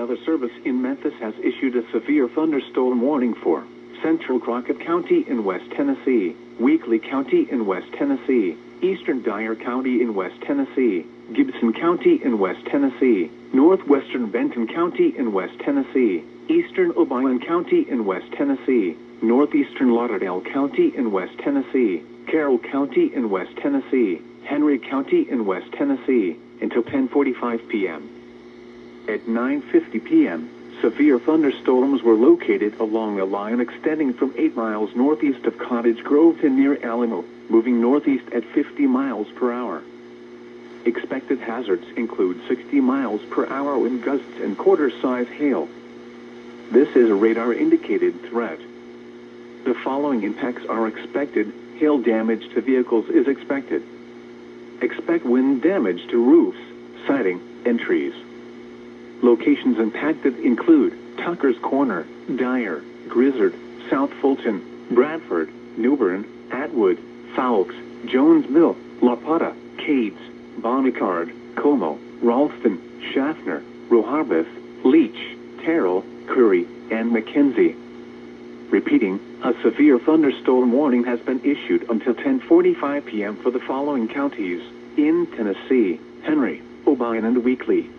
Weather Service in Memphis has issued a severe thunderstorm warning for Central Crockett County in West Tennessee, Weakley County in West Tennessee, Eastern Dyer County in West Tennessee, Gibson County in West Tennessee, Northwestern Benton County in West Tennessee, Eastern Obion County in West Tennessee, Northeastern Lauderdale County in West Tennessee, Carroll County in West Tennessee, Henry County in West Tennessee, until 10:45 p.m. At 9:50 p.m., severe thunderstorms were located along a line extending from 8 miles northeast of Cottage Grove to near Alamo, moving northeast at 50 miles per hour. Expected hazards include 60 miles per hour wind gusts and quarter-size hail. This is a radar-indicated threat. The following impacts are expected. Hail damage to vehicles is expected. Expect wind damage to roofs, siding, and trees. Locations impacted include Tucker's Corner, Dyer, Grizzard, South Fulton, Bradford, New Bern, Atwood, Fowlks, Jones Mill, La Pata, Cades, Bonnicard, Como, Ralston, Schaffner, Roharbeth, Leach, Terrell, Curry, and McKenzie. Repeating, a severe thunderstorm warning has been issued until 10:45 p.m. for the following counties in Tennessee: Henry, Obion, and Weakley.